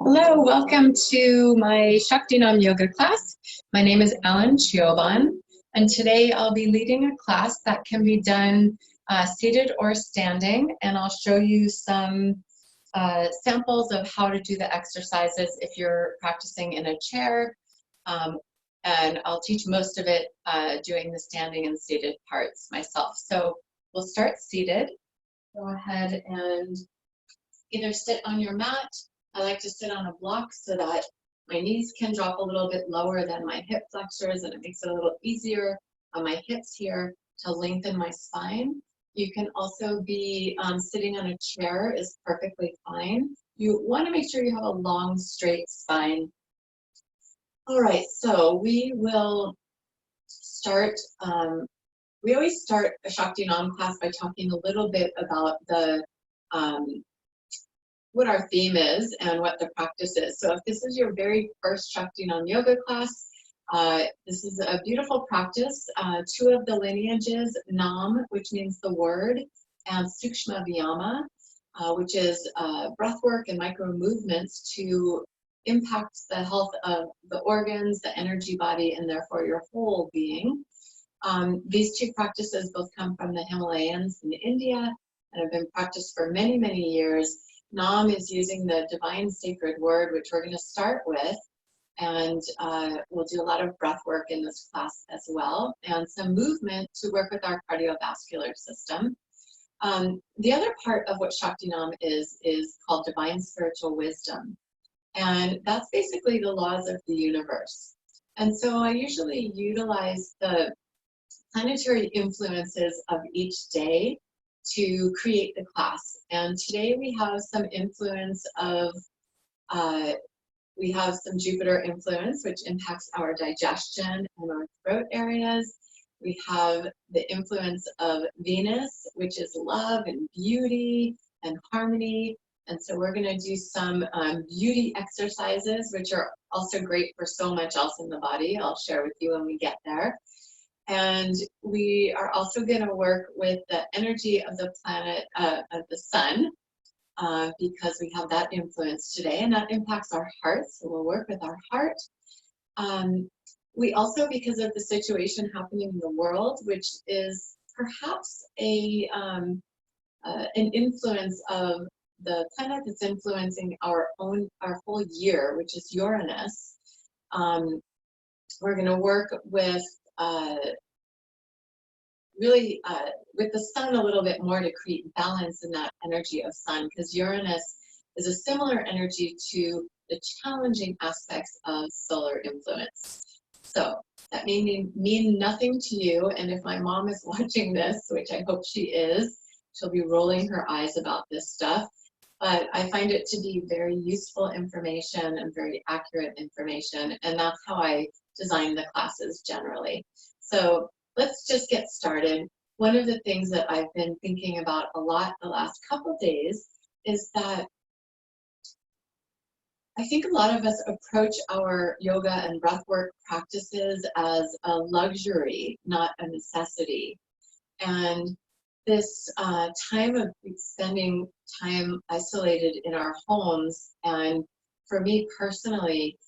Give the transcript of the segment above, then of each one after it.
Hello, welcome to my Shakti Naam Yoga class. My name is Allyn Cioban, and today I'll be leading a class that can be done seated or standing, and I'll show you some samples of how to do the exercises if you're practicing in a chair, and I'll teach most of it doing the standing and seated parts myself. So we'll start seated. Go ahead and either sit on your mat. I like to sit on a block so that my knees can drop a little bit lower than my hip flexors, and it makes it a little easier on my hips here to lengthen my spine. You can also be sitting on a chair is perfectly fine. You want to make sure you have a long, straight spine. All right, so we will start. We always start a Shakti Naam class by talking a little bit about the what our theme is and what the practice is. So if this is your very first Shakti Naam Yoga class, this is a beautiful practice. Two of the lineages, Nam, which means the word, and SUKSHMA VYAYAMA, which is breath work and micro movements to impact the health of the organs, the energy body, and therefore your whole being. These two practices both come from the Himalayas in India and have been practiced for many, many years. Nam is using the divine sacred word, which we're going to start with, and we'll do a lot of breath work in this class as well, and some movement to work with our cardiovascular system. The other part of what Shakti Nam is called divine spiritual wisdom, and that's basically the laws of the universe. And so I usually utilize the planetary influences of each day to create the class. And today we have some influence of, we have some Jupiter influence, which impacts our digestion and our throat areas. We have the influence of Venus, which is love and beauty and harmony. And so we're going to do some beauty exercises, which are also great for so much else in the body. I'll share with you when we get there. And we are also going to work with the energy of the planet, of the sun, because we have that influence today, and that impacts our heart, so we'll work with our heart. We also, because of the situation happening in the world, which is perhaps an influence of the planet that's influencing our whole year, which is Uranus, we're going to work with really with the sun a little bit more to create balance in that energy of sun, because Uranus is a similar energy to the challenging aspects of solar influence. So that may mean nothing to you, and if my mom is watching this, which I hope she is, she'll be rolling her eyes about this stuff. But I find it to be very useful information and very accurate information, and that's how I design the classes generally. So let's just get started. One of the things that I've been thinking about a lot the last couple days is that I think a lot of us approach our yoga and breathwork practices as a luxury, not a necessity. And this time of spending time isolated in our homes, and for me personally,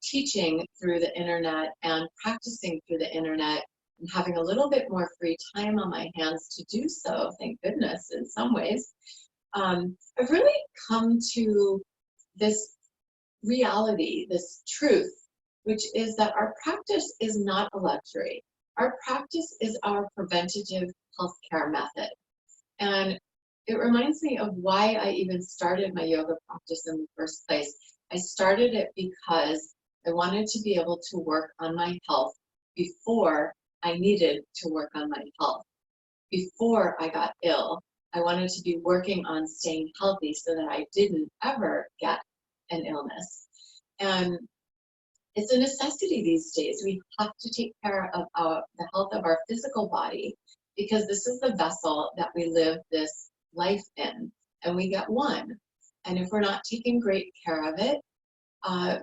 teaching through the internet and practicing through the internet, and having a little bit more free time on my hands to do so, thank goodness, in some ways, I've really come to this reality, this truth, which is that our practice is not a luxury. Our practice is our preventative healthcare method. And it reminds me of why I even started my yoga practice in the first place. I started it because I wanted to be able to work on my health before I needed to work on my health. Before I got ill, I wanted to be working on staying healthy so that I didn't ever get an illness. And it's a necessity these days. We have to take care of the health of our physical body, because this is the vessel that we live this life in, and we get one. And if we're not taking great care of it,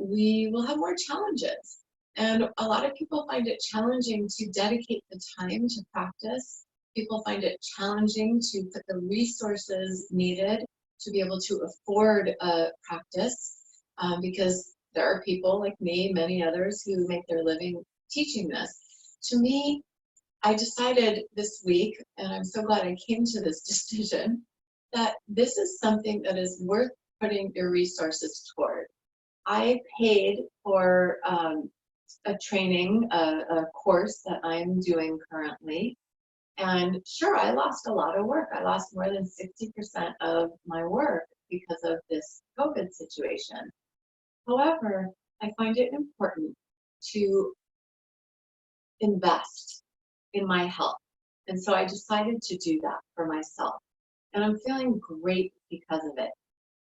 we will have more challenges. And a lot of people find it challenging to dedicate the time to practice. People find it challenging to put the resources needed to be able to afford a practice. because there are people like me, many others, who make their living teaching this. To me, I decided this week, and I'm so glad I came to this decision, that this is something that is worth putting your resources toward. I paid for a training, a course that I'm doing currently. And sure, I lost a lot of work. I lost more than 60% of my work because of this COVID situation. However, I find it important to invest in my health. And so I decided to do that for myself. And I'm feeling great because of it.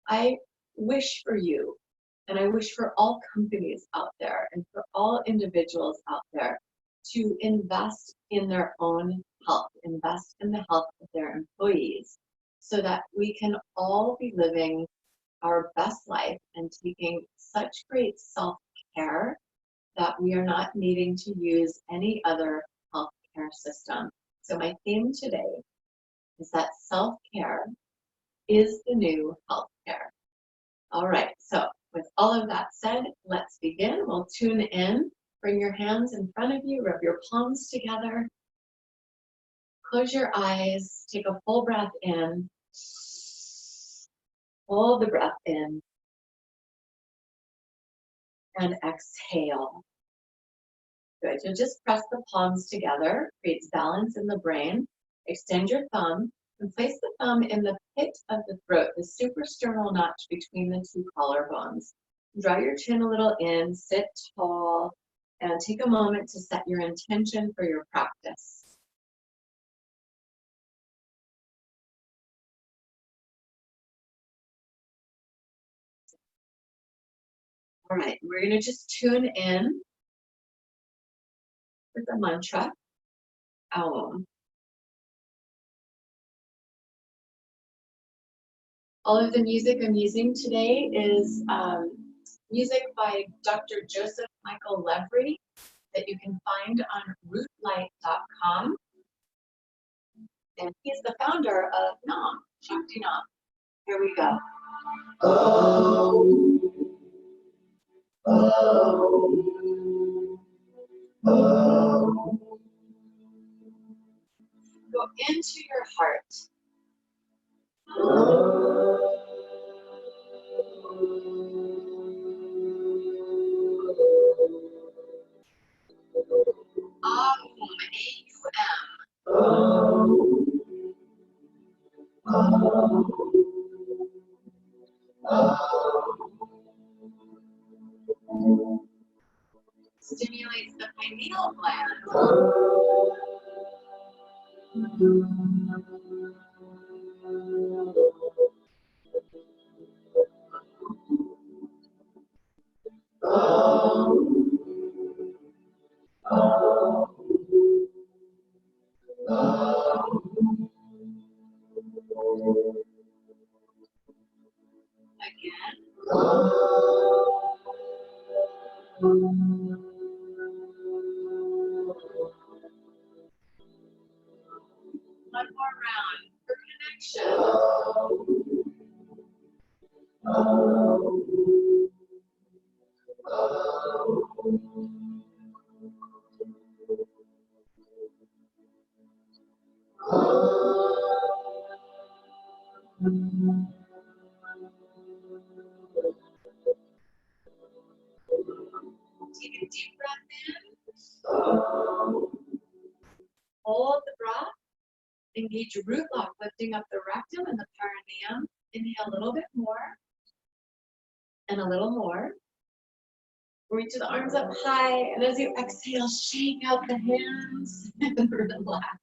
I wish for you, and I wish for all companies out there and for all individuals out there to invest in their own health, invest in the health of their employees, so that we can all be living our best life and taking such great self-care that we are not needing to use any other healthcare system. So my theme today is that self-care is the new healthcare. All right, so with all of that said, let's begin. We'll tune in. Bring your hands in front of you, rub your palms together. Close your eyes, take a full breath in. Hold the breath in. And exhale. Good, so just press the palms together, creates balance in the brain. Extend your thumb and place the thumb in the pit of the throat, the suprasternal notch between the two collarbones. Draw your chin a little in, sit tall, and take a moment to set your intention for your practice. All right, we're going to just tune in with the mantra, Om. All of the music I'm using today is music by Dr. Joseph Michael Levry that you can find on rootlight.com. And he's the founder of Nam, Shakti Naam. Here we go. Om. Om. Om. Go into your heart. Stimulates the pineal gland. One more round for connection. Take a deep breath in. Hold the breath. Engage your root lock, lifting up the rectum and the perineum. Inhale a little bit more. And a little more. Reach the arms up high. And as you exhale, shake out the hands and relax.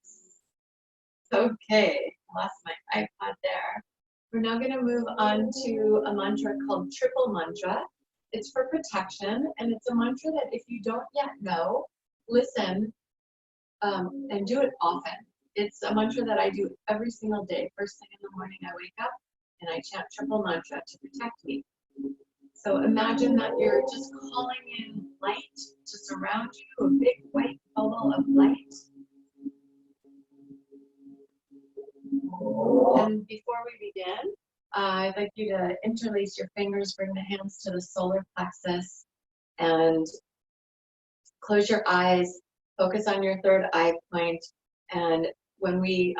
Okay, lost my iPod there. We're now going to move on to a mantra called triple mantra. It's for protection, and it's a mantra that if you don't yet know, listen and do it often. It's a mantra that I do every single day. First thing in the morning I wake up and I chant triple mantra to protect me. So imagine that you're just calling in light to surround you, a big white bubble of light. And before we begin, I'd like you to interlace your fingers, bring the hands to the solar plexus, and close your eyes, focus on your third eye point, and when we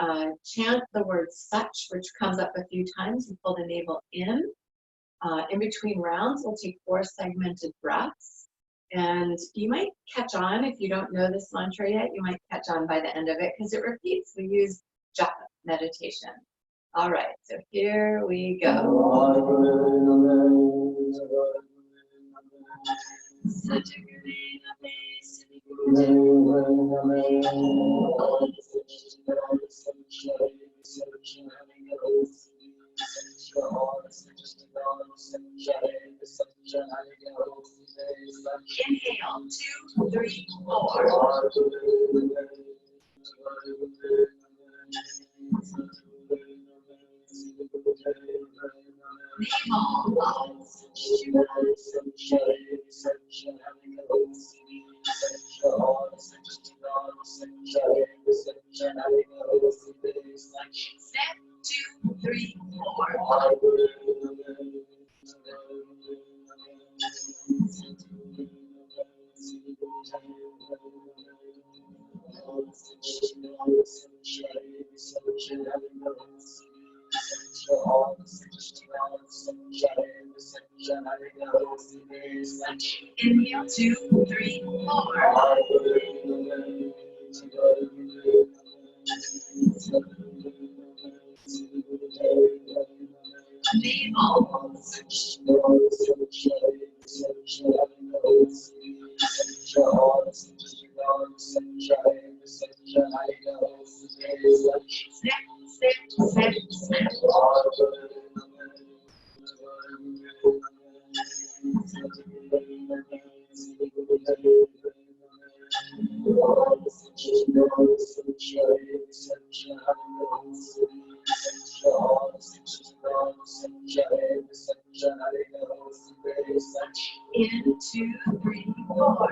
chant the word such, which comes up a few times, you pull the navel in. In between rounds, we'll take 4 segmented breaths. And you might catch on, if you don't know this mantra yet, you might catch on by the end of it because it repeats. We use Jaap meditation. All right, so here we go. Inhale, 2, 3, 4. Step 2, 3, 4. Inhale, 2, 3, 4. In 2, 3, 4.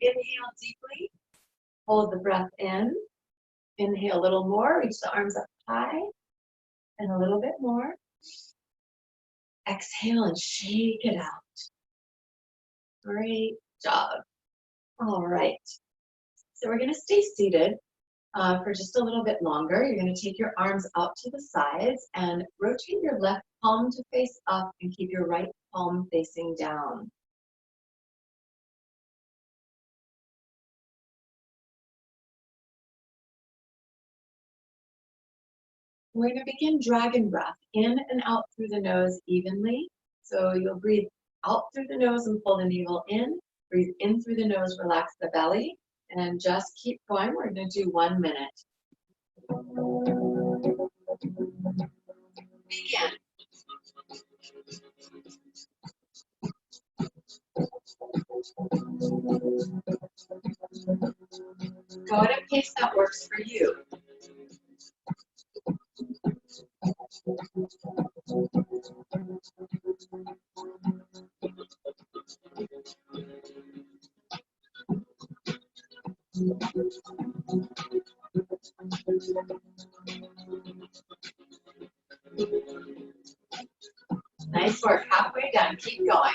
Inhale deeply, hold the breath in. Inhale a little more, reach the arms up high, and a little bit more. Exhale and shake it out. Great job. All right, so we're going to stay seated for just a little bit longer. You're going to take your arms out to the sides and rotate your left palm to face up and keep your right palm facing down. We're going to begin dragon breath in and out through the nose evenly. So you'll breathe out through the nose and pull the navel in. Breathe in through the nose, relax the belly, and just keep going. We're going to do 1 minute. Begin. Go at a pace that works for you. Nice work. Halfway done. Keep going.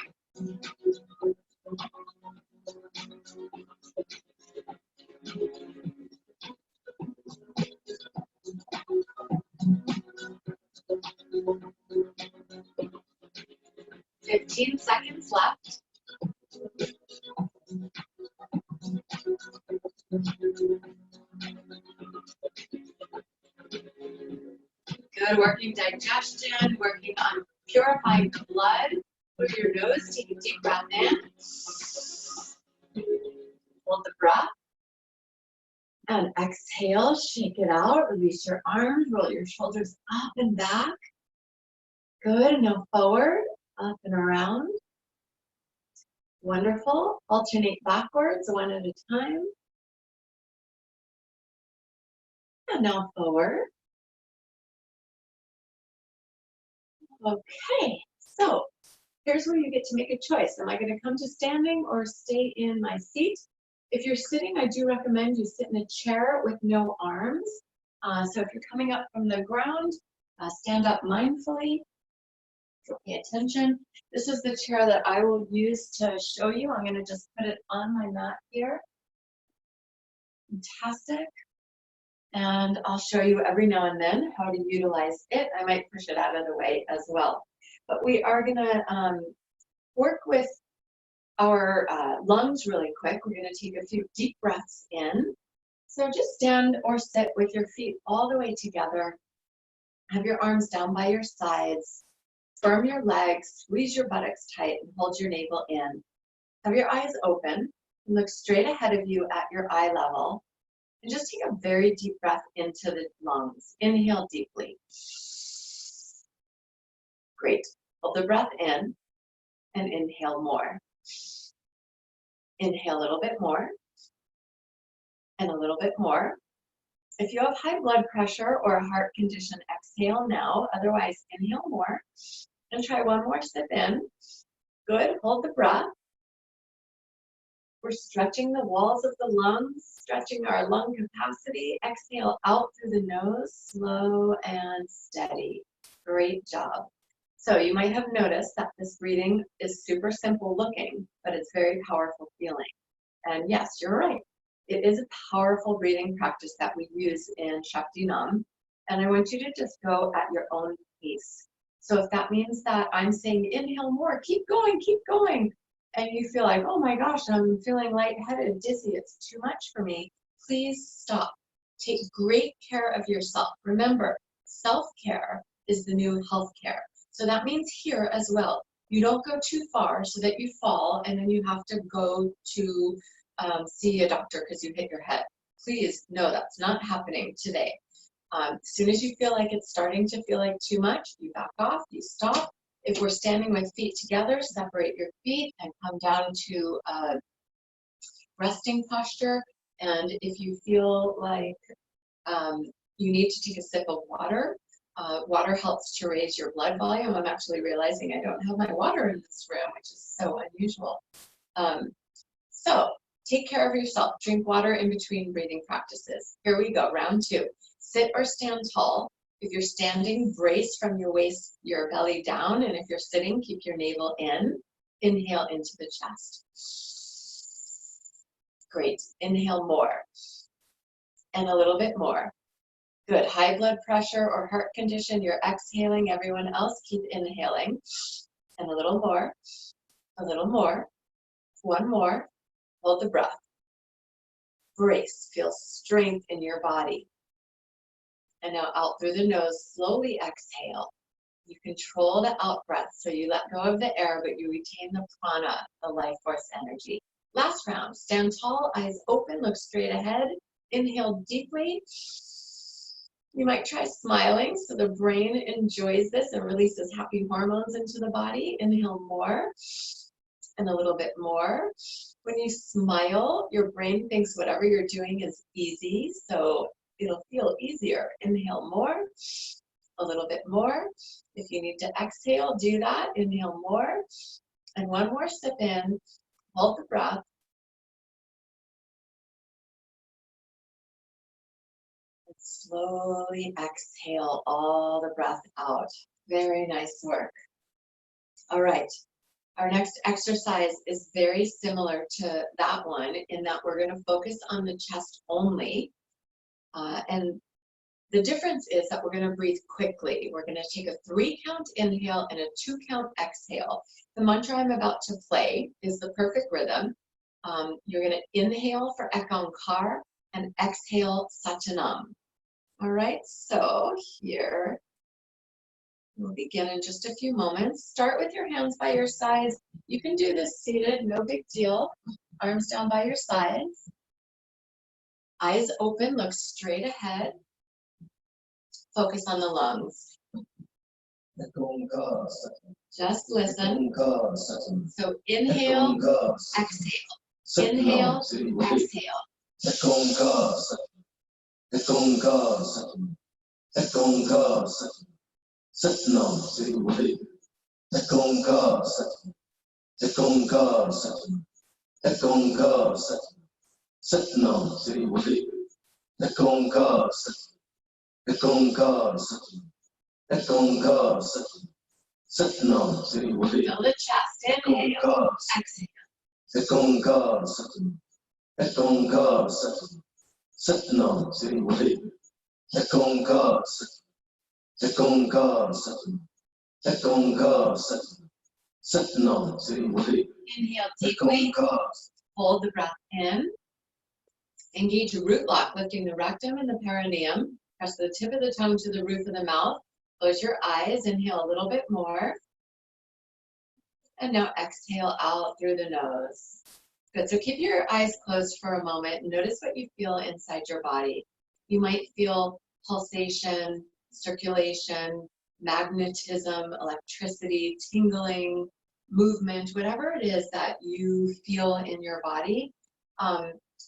Fifteen seconds left. Good, working digestion, working on purifying the blood through your nose, take a deep breath in. Hold the breath. And exhale, shake it out, release your arms, roll your shoulders up and back. Good, now forward, up and around. Wonderful. Alternate backwards, one at a time. And now forward. Okay, so here's where you get to make a choice. Am I going to come to standing or stay in my seat? If you're sitting, I do recommend you sit in a chair with no arms. So if you're coming up from the ground, stand up mindfully. So pay attention. This is the chair that I will use to show you. I'm going to just put it on my mat here. Fantastic. And I'll show you every now and then how to utilize it. I might push it out of the way as well. But we are going to work with our lungs really quick. We're going to take a few deep breaths in. So just stand or sit with your feet all the way together. Have your arms down by your sides. Firm your legs, squeeze your buttocks tight, and hold your navel in. Have your eyes open and look straight ahead of you at your eye level. And just take a very deep breath into the lungs. Inhale deeply. Great. Hold the breath in and inhale more. Inhale a little bit more and a little bit more. If you have high blood pressure or a heart condition, exhale now. Otherwise, inhale more. And try one more sip in. Good. Hold the breath. We're stretching the walls of the lungs, stretching our lung capacity. Exhale out through the nose, slow and steady. Great job. So you might have noticed that this breathing is super simple looking, but it's very powerful feeling. And yes, you're right. It is a powerful breathing practice that we use in Shakti Naam. And I want you to just go at your own pace. So if that means that I'm saying inhale more, keep going, and you feel like, oh my gosh, I'm feeling lightheaded, dizzy, it's too much for me, please stop. Take great care of yourself. Remember, self-care is the new healthcare. So that means here as well, you don't go too far so that you fall and then you have to go to see a doctor because you hit your head. Please, no, that's not happening today. As soon as you feel like it's starting to feel like too much, you back off, you stop. If we're standing with feet together, separate your feet and come down to a resting posture. And if you feel like you need to take a sip of water, water helps to raise your blood volume. I'm actually realizing I don't have my water in this room, which is so unusual. So take care of yourself. Drink water in between breathing practices. Here we go, round 2. Sit or stand tall. If you're standing, brace from your waist, your belly down. And if you're sitting, keep your navel in. Inhale into the chest. Great. Inhale more. And a little bit more. Good. High blood pressure or heart condition, you're exhaling. Everyone else, keep inhaling. And a little more. A little more. One more. Hold the breath. Brace. Feel strength in your body. And now out through the nose, slowly exhale. You control the out breath, so you let go of the air, but you retain the prana, the life force energy. Last round, stand tall, eyes open, look straight ahead. Inhale deeply. You might try smiling, so the brain enjoys this and releases happy hormones into the body. Inhale more, and a little bit more. When you smile, your brain thinks whatever you're doing is easy, so it'll feel easier. Inhale more, a little bit more. If you need to exhale, do that. Inhale more. And one more sip in. Hold the breath. And slowly exhale all the breath out. Very nice work. All right. Our next exercise is very similar to that one in that we're going to focus on the chest only. And the difference is that we're going to breathe quickly. We're going to take a 3-count inhale and a 2-count exhale. The mantra I'm about to play is the perfect rhythm. You're going to inhale for Ekankar and exhale Satanam. All right, so here We'll begin in just a few moments. Start with your hands by your sides. You can do this seated, no big deal. Arms down by your sides. Eyes open, look straight ahead. Focus on the lungs. Just listen. So inhale, exhale. Inhale, exhale. Fill the chest. Inhale, Inhale deeply. Hold the breath in. Engage your root block, lifting the rectum and the perineum. Press the tip of the tongue to the roof of the mouth. Close your eyes. Inhale a little bit more. And now exhale out through the nose. Good. So keep your eyes closed for a moment. Notice what you feel inside your body. You might feel pulsation, circulation, magnetism, electricity, tingling, movement, whatever it is that you feel in your body.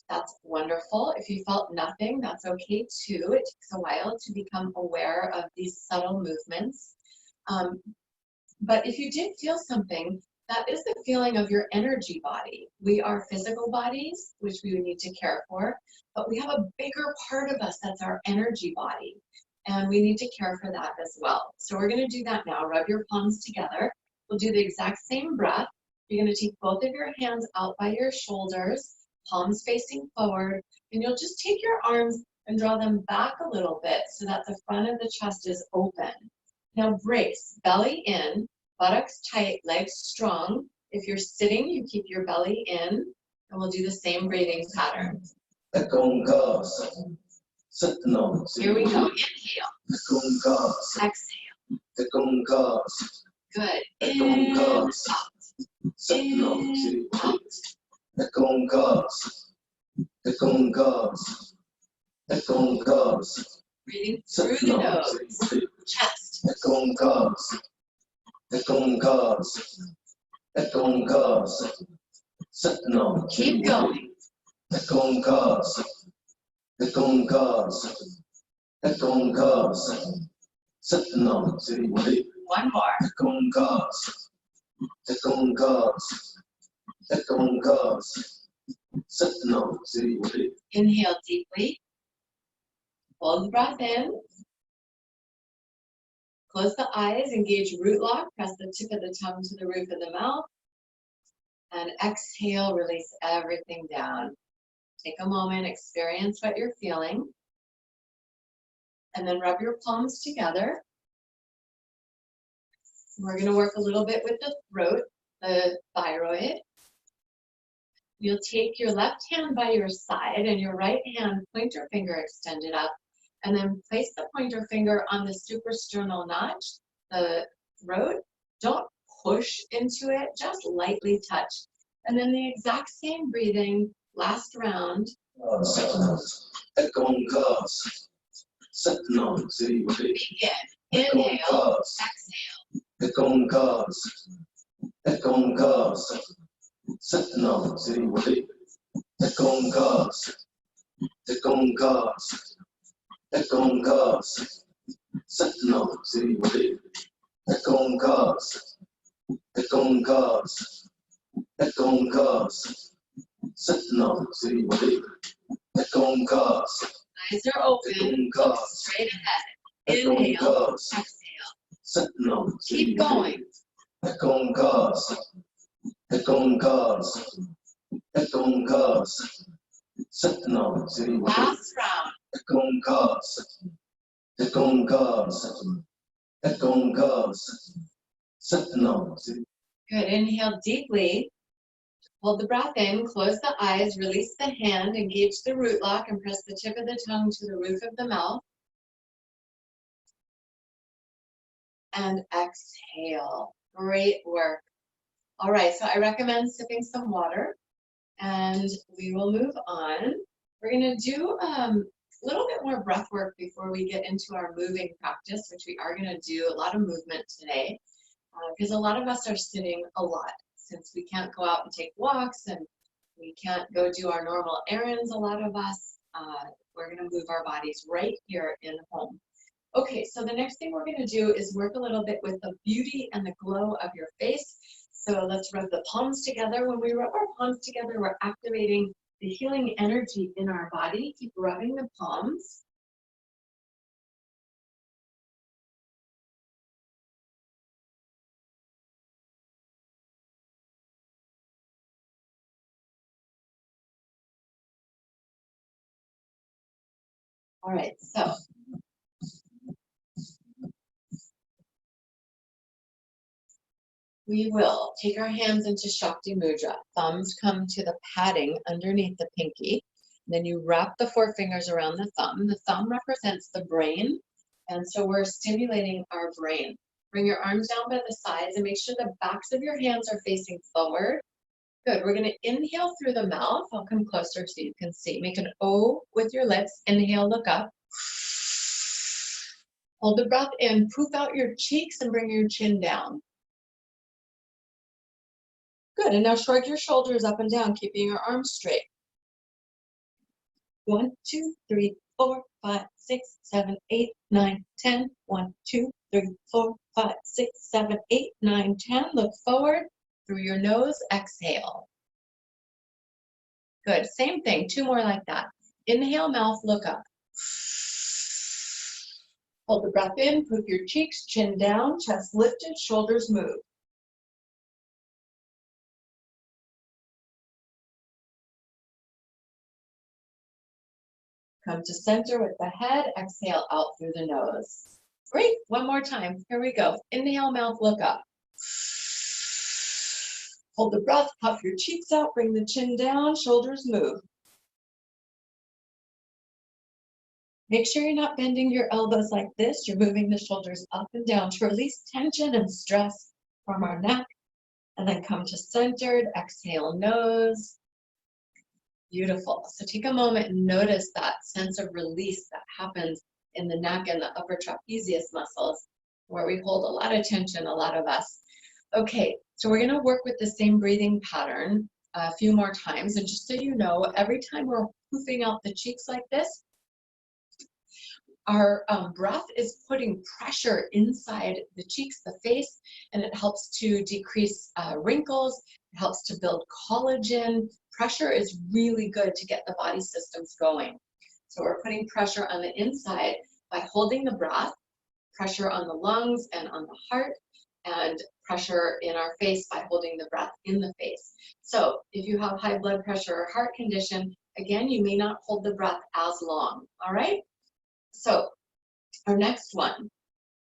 That's wonderful. If you felt nothing, that's okay too. It takes a while to become aware of these subtle movements. But if you did feel something, that is the feeling of your energy body. We are physical bodies, which we would need to care for, but we have a bigger part of us that's our energy body, and we need to care for that as well. So we're going to do that now. Rub your palms together. We'll do the exact same breath. You're going to take both of your hands out by your shoulders, palms facing forward, and you'll just take your arms and draw them back a little bit so that the front of the chest is open. Now brace, belly in, buttocks tight, legs strong. If you're sitting, you keep your belly in, and we'll do the same breathing pattern. Here we go. Inhale. Exhale. Good. In, out. In, out. Breathing through the nose. Chest. Keep going. One more. Inhale deeply. Hold the breath in. Close the eyes, engage root lock, press the tip of the tongue to the roof of the mouth. And exhale, release everything down. Take a moment, experience what you're feeling. And then rub your palms together. We're going to work a little bit with the throat, the thyroid. You'll take your left hand by your side and your right hand, pointer finger extended up, and then place the pointer finger on the suprasternal notch, the throat. Don't push into it, just lightly touch. And then the exact same breathing, last round. Begin. Inhale, exhale. Eyes are open, look straight ahead. Inhale, exhale. Keep going. Last round. Good. Inhale deeply. Hold the breath in, close the eyes, release the hand, engage the root lock, and press the tip of the tongue to the roof of the mouth. and exhale. Great work. All right, so I recommend sipping some water, and we will move on. We're going to do a little bit more breath work before we get into our moving practice, which we are going to do a lot of movement today, because a lot of us are sitting a lot since we can't go out and take walks and we can't go do our normal errands. A lot of us, we're going to move our bodies right here in home. Okay, so the next thing we're going to do is work a little bit with the beauty and the glow of your face. So let's rub the palms together. When we rub our palms together, we're activating the healing energy in our body. Keep rubbing the palms. All right, so we will take our hands into Shakti Mudra. Thumbs come to the padding underneath the pinky. Then you wrap the four fingers around the thumb. The thumb represents the brain, and so we're stimulating our brain. Bring your arms down by the sides and make sure the backs of your hands are facing forward. Good. We're going to inhale through the mouth. I'll come closer so you can see. Make an O with your lips. Inhale, look up. Hold the breath in. Poof out your cheeks and bring your chin down. Good. And now shrug your shoulders up and down, keeping your arms straight. 1, 2, 3, 4, 5, 6, 7, 8, 9, 10. 1, 2, 3, 4, 5, 6, 7, 8, 9, 10. Look forward through your nose. Exhale. Good. Same thing. 2 more like that. Inhale, mouth, look up. Hold the breath in. Poof your cheeks, chin down, chest lifted, shoulders move. Come to center with the head. Exhale out through the nose. Great. One more time. Here we go. Inhale, mouth, look up. Hold the breath. Puff your cheeks out. Bring the chin down. Shoulders move. Make sure you're not bending your elbows like this. You're moving the shoulders up and down to release tension and stress from our neck. And then come to centered. Exhale, nose. Beautiful. So take a moment and notice that sense of release that happens in the neck and the upper trapezius muscles, where we hold a lot of tension, a lot of us. Okay, so we're going to work with the same breathing pattern a few more times. And just so you know, every time we're poofing out the cheeks like this, our breath is putting pressure inside the cheeks, the face, and it helps to decrease wrinkles. It helps to build collagen. Pressure is really good to get the body systems going. So we're putting pressure on the inside by holding the breath, pressure on the lungs and on the heart, and pressure in our face by holding the breath in the face. So if you have high blood pressure or heart condition, again, you may not hold the breath as long, all right? So our next one,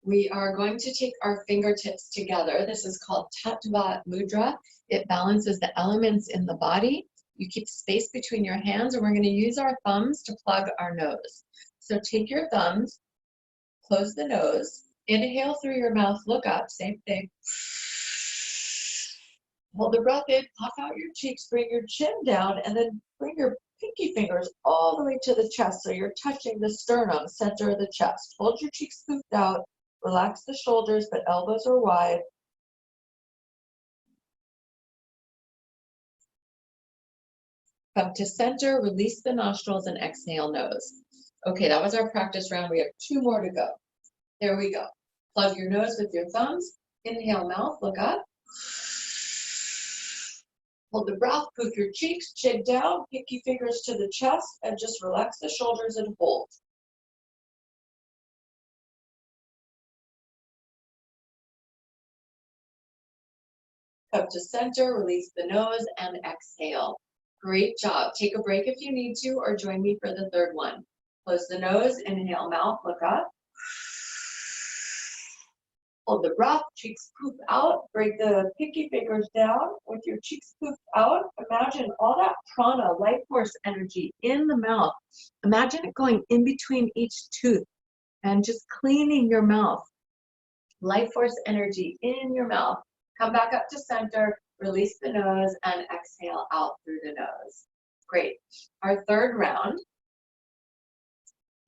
we are going to take our fingertips together. This is called Tattva Mudra. It balances the elements in the body. You keep space between your hands, and we're going to use our thumbs to plug our nose. So take your thumbs, close the nose, inhale through your mouth, look up, same thing. Hold the breath in, puff out your cheeks, bring your chin down, and then bring your pinky fingers all the way to the chest, so you're touching the sternum, center of the chest. Hold your cheeks scooped out, relax the shoulders, but elbows are wide. Come to center, release the nostrils, and exhale nose. Okay, that was our practice round. We have 2 more to go. There we go. Plug your nose with your thumbs. Inhale, mouth, look up. Hold the breath, poof your cheeks, chin down, pinky fingers to the chest, and just relax the shoulders and hold. Come to center, release the nose, and exhale. Great job. Take a break if you need to, or join me for the 3rd one. Close the nose, inhale, mouth, look up. Hold the breath, cheeks poof out, bring the pinky fingers down with your cheeks poofed out. Imagine all that prana, life force energy in the mouth. Imagine it going in between each tooth and just cleaning your mouth. Life force energy in your mouth. Come back up to center, release the nose, and exhale out through the nose. Great. Our third round,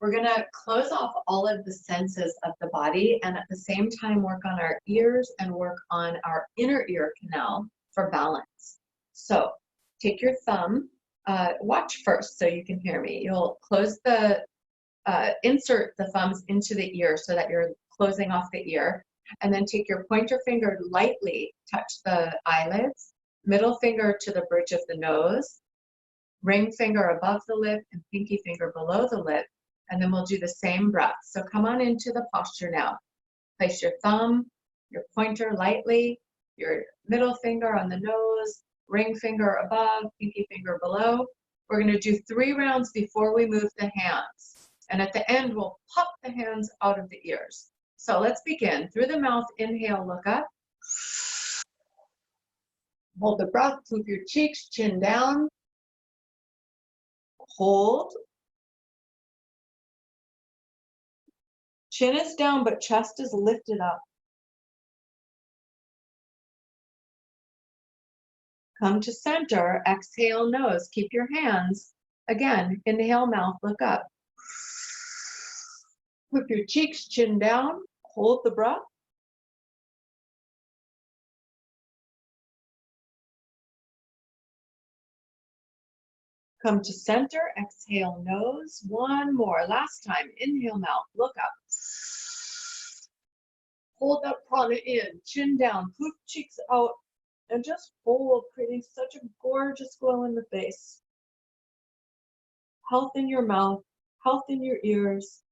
we're gonna close off all of the senses of the body and at the same time work on our ears and work on our inner ear canal for balance. So take your thumb, watch first so you can hear me. You'll close the, insert the thumbs into the ear so that you're closing off the ear. And then take your pointer finger, lightly touch the eyelids, middle finger to the bridge of the nose, ring finger above the lip and pinky finger below the lip. And then we'll do the same breath. So come on into the posture now. Place your thumb, your pointer lightly, your middle finger on the nose, ring finger above, pinky finger below. We're going to do 3 rounds before we move the hands. And at the end, we'll pop the hands out of the ears. So let's begin. Through the mouth, inhale, look up. Hold the breath, poop your cheeks, chin down. Hold. Chin is down, but chest is lifted up. Come to center, exhale, nose. Keep your hands. Again, inhale, mouth, look up. Poop your cheeks, chin down. Hold the breath. Come to center, exhale, nose. One more, last time. Inhale, mouth, look up. Hold that prana in, chin down, poop cheeks out, and just hold, creating such a gorgeous glow in the face. Health in your mouth, health in your ears.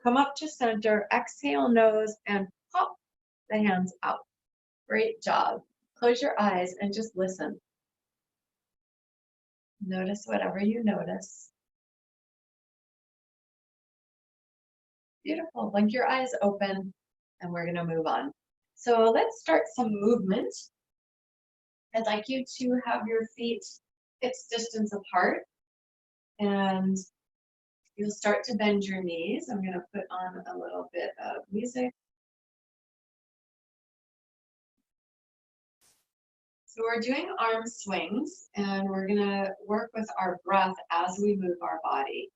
Come up to center, exhale, nose, and pop the hands out. Great job. Close your eyes and just listen. Notice whatever you notice. Beautiful. Blink your eyes open and we're going to move on. So let's start some movement. I'd like you to have your feet hips distance apart and you'll start to bend your knees. I'm going to put on a little bit of music. So we're doing arm swings and we're going to work with our breath as we move our body.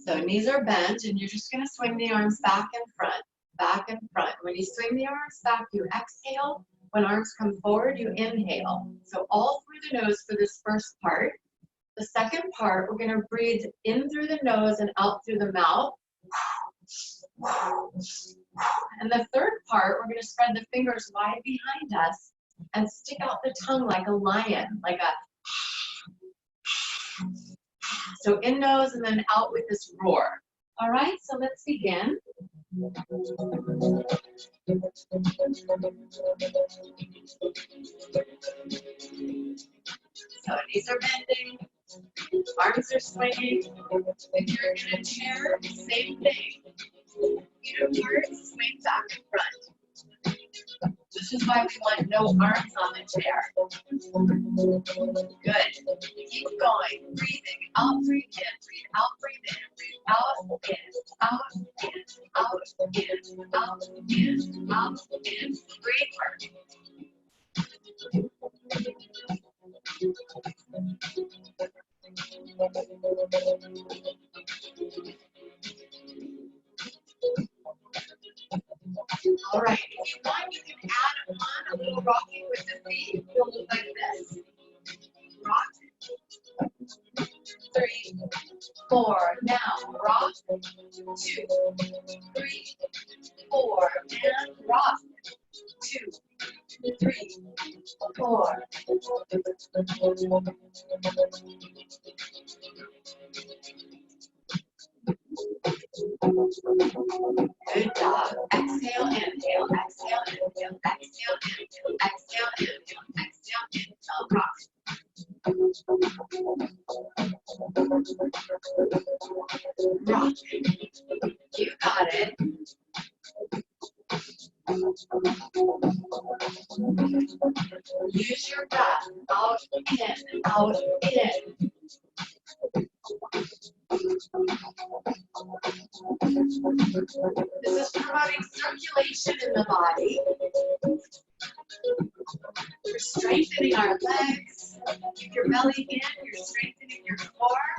So knees are bent and you're just going to swing the arms back and front, back and front. When you swing the arms back, you exhale. When arms come forward, you inhale. So all through the nose for this first part. The second part, we're going to breathe in through the nose and out through the mouth. And the third part, we're going to spread the fingers wide behind us and stick out the tongue like a lion, like a. So in nose and then out with this roar. All right, so let's begin. So knees are bending, arms are swinging. If you're in a chair, same thing. Feet apart, swing back and front. This is why we want no arms on the chair. Good. Keep going. Breathing. Out, breathe in. Breathe out, breathe in. Breathe out, in, out, in, out, in, out, in, out, in. Great work. All right, if you want, you can add on a little rocking with the feet. You'll look like this. Rock. 3, 4. Now rock. 2, 3, 4. And rock. 2, 3, 4. Good job. Exhale, inhale, exhale, inhale, exhale, inhale, exhale, inhale, exhale, inhale, rock. Rock. You got it. Use your breath. Out, in, out, in. This is promoting circulation in the body. We're strengthening our legs. Keep your belly in. You're strengthening your core.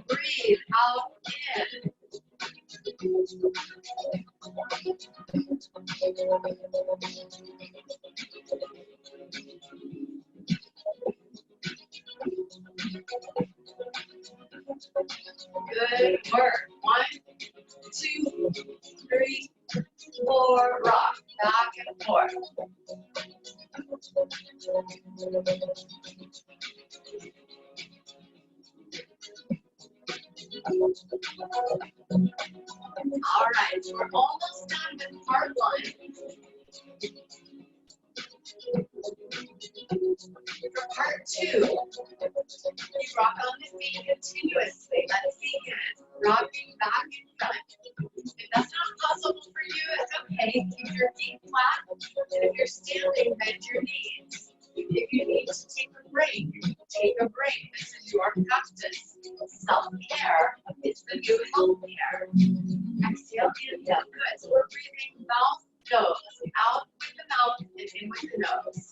Breathe out in. Good work. 1, 2, 3, 4. Rock back and forth. All right, so we're almost done with part 1. For part 2, you rock on the feet continuously. Let's begin. Rocking back and front. If that's not possible for you, it's okay. Keep your feet flat. And if you're standing, bend your knees. If you need to take a break, take a break. This is your practice. Self-care is the new healthcare. Exhale, inhale. Good. So we're breathing mouth, nose. Out with the mouth and in with the nose.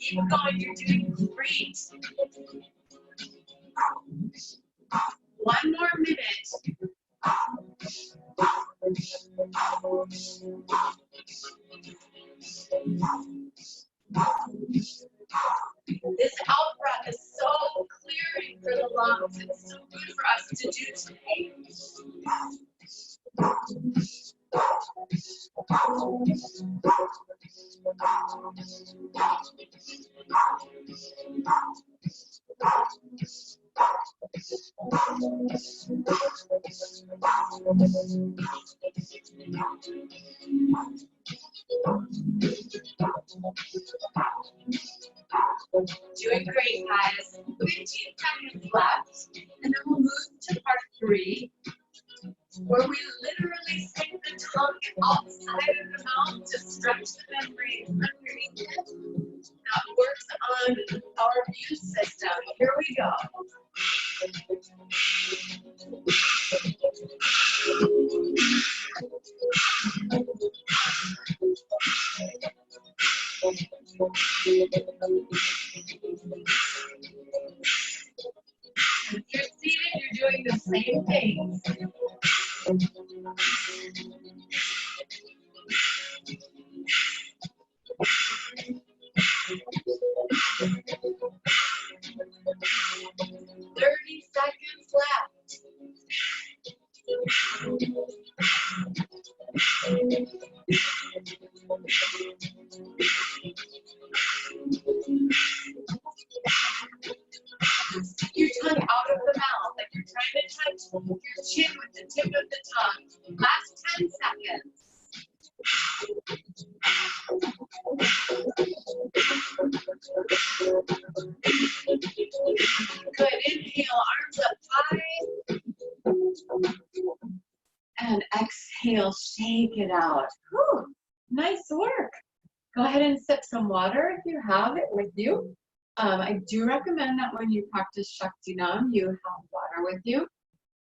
Keep going, you're doing great. 1 more minute. This out breath is so clearing for the lungs. It's so good for us to do today. Doing great, guys. 15 seconds left, and then we'll move to part 3, where we literally stick the tongue outside of the mouth to stretch the membrane underneath it. That works on our immune system. Here we go. If you're seated, you're doing the same thing. Seconds left. Stick your tongue out of the mouth, like you're trying to touch your chin with the tip of the tongue. Last 10 seconds. Good. Inhale, arms up high. And exhale, shake it out. Whew, nice work. Go ahead and sip some water if you have it with you. I do recommend that when you practice Shakti Naam, you have water with you.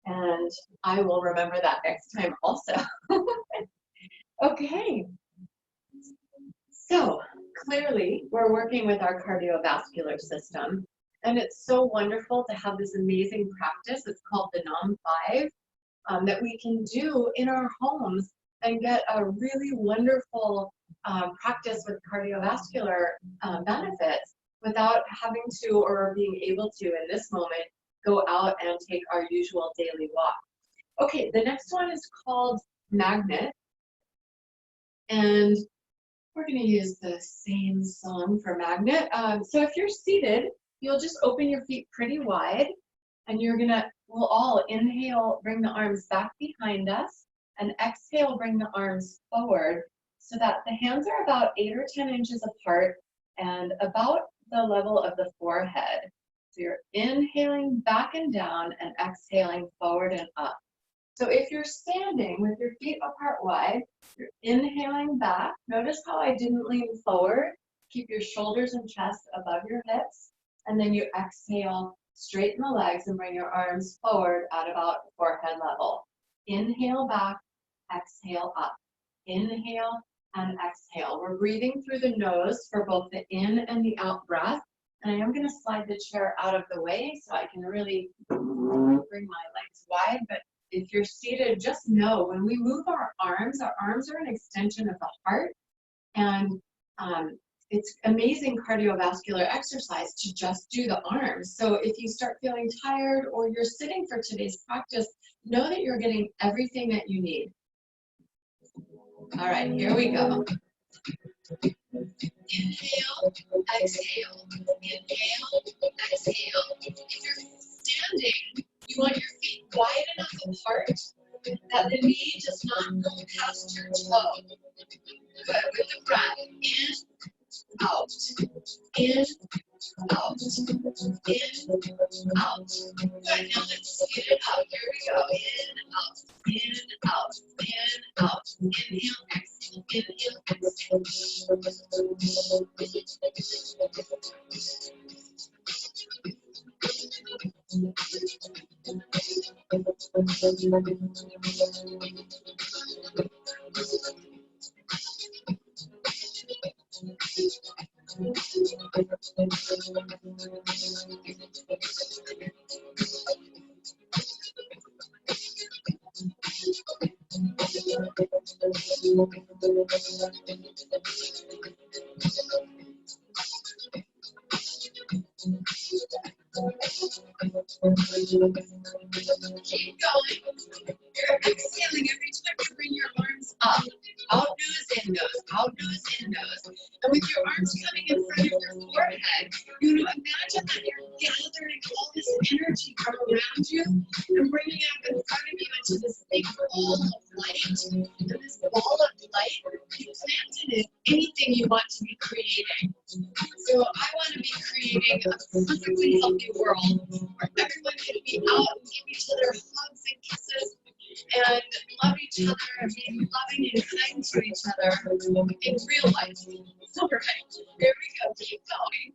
And I will remember that next time also. Okay. So clearly, we're working with our cardiovascular system. And it's so wonderful to have this amazing practice. It's called the Naam 5 that we can do in our homes and get a really wonderful practice with cardiovascular benefits without having to or being able to in this moment go out and take our usual daily walk. Okay, the next one is called magnet. And we're going to use the same song for magnet. So if you're seated, you'll just open your feet pretty wide, and we'll all inhale, bring the arms back behind us, and exhale, bring the arms forward so that the hands are about 8 or 10 inches apart and about the level of the forehead. So you're inhaling back and down and exhaling forward and up. So if you're standing with your feet apart wide, you're inhaling back. Notice how I didn't lean forward. Keep your shoulders and chest above your hips. And then you exhale, straighten the legs and bring your arms forward at about forehead level. Inhale back, exhale up. Inhale and exhale. We're breathing through the nose for both the in and the out breath. And I am going to slide the chair out of the way so I can really bring my legs wide. But if you're seated, just know when we move our arms are an extension of the heart. And it's amazing cardiovascular exercise to just do the arms. So if you start feeling tired or you're sitting for today's practice, know that you're getting everything that you need. All right, here we go. Inhale, exhale, inhale, exhale. If you're standing, you want your feet wide enough apart that the knee does not go past your toe. Good, with the breath, in, out, in, out, in, out. Good, now let's speed it up. Here we go, in, out, in, out, in, out. Inhale, exhale, inhale, exhale. Keep going. You're exhaling every time you bring your arms up. Out nose, in nose, out nose, in nose. And with your arms coming in front of your forehead, you know, imagine that you're gathering all this energy from around you and bringing it up in front of you into this big ball of light. And this ball of light, you plant in it anything you want to be creating. So I want to be creating a perfectly healthy world where everyone can be out and give each other hugs and kisses and love each other and be loving and kind to each other in real life. All right, here we go. Keep going.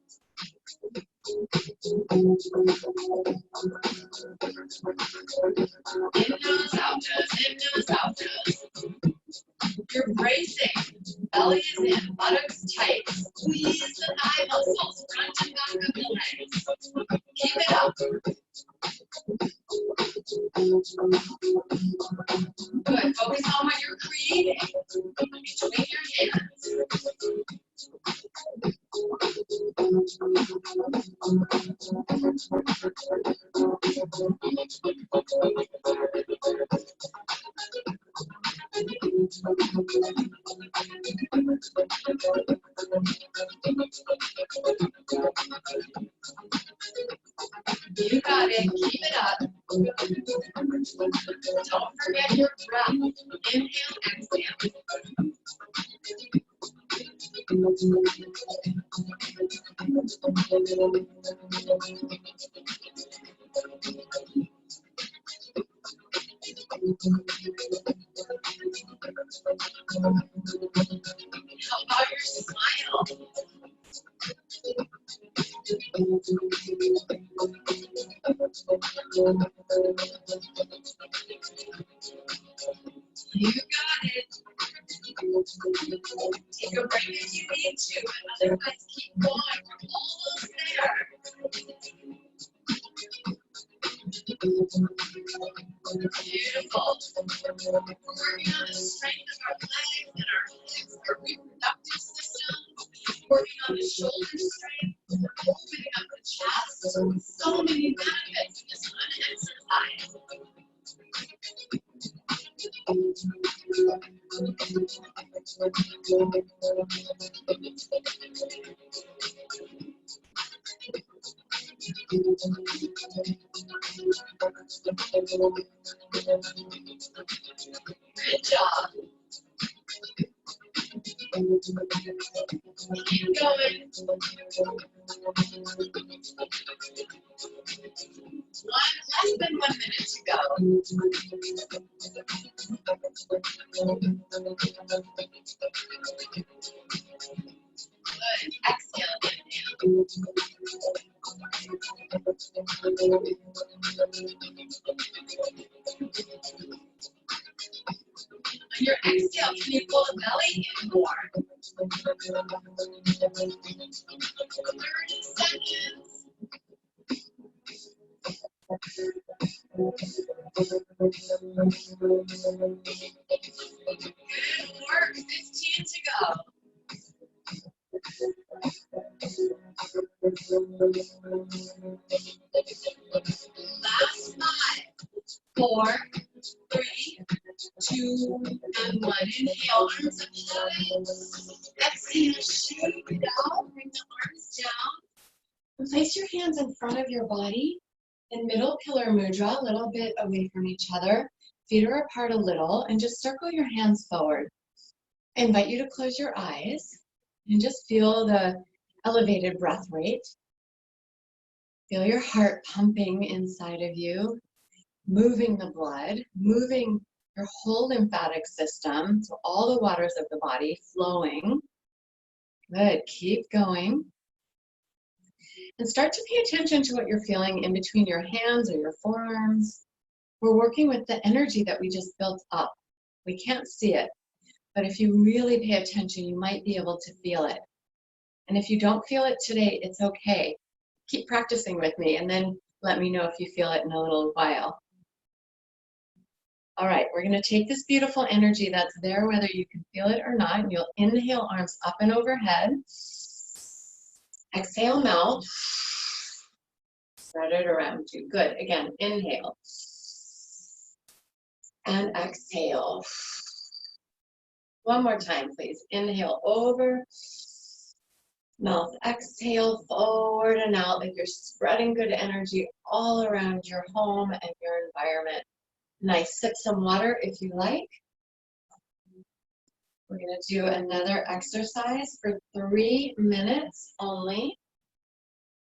In nose, out nose, in nose, out nose. You're bracing. Belly is in, buttocks tight. Squeeze the thigh muscles, front and back of the legs. Keep it up. Good. Focus on what you're creating between your hands. You got it. Keep it up. Don't forget your breath. Inhale, exhale. How about your smile? You got it. Take a break if you need to, and otherwise keep going. We're almost there. Beautiful. We're working on the strength of our legs and our hips, our reproductive system, working on the shoulder strength, Good job. Keep going. Less than 1 minute to go. Good. Exhale, inhale. On your exhale, can you pull the belly in more? 30 seconds. Good work. 15 to go. Last 5, 4, 3, 2, and 1. Inhale, arms up high. Exhale, shoot it out. Bring the arms down. And place your hands in front of your body in middle pillar mudra, a little bit away from each other. Feet are apart a little, and just circle your hands forward. I invite you to close your eyes and just feel the elevated breath rate. Feel your heart pumping inside of you, moving the blood, moving your whole lymphatic system, so all the waters of the body flowing. Good, keep going. And start to pay attention to what you're feeling in between your hands or your forearms. We're working with the energy that we just built up. We can't see it, but if you really pay attention, you might be able to feel it. And if you don't feel it today, it's okay. Keep practicing with me and then let me know if you feel it in a little while. All right, we're going to take this beautiful energy that's there, whether you can feel it or not, and you'll inhale, arms up and overhead. Exhale, mouth. Spread it around you. Good. Again, inhale. And exhale. One more time, please. Inhale, over. Mouth, exhale, forward and out, like you're spreading good energy all around your home and your environment. Nice. Sip some water if you like. We're going to do another exercise for 3 minutes only.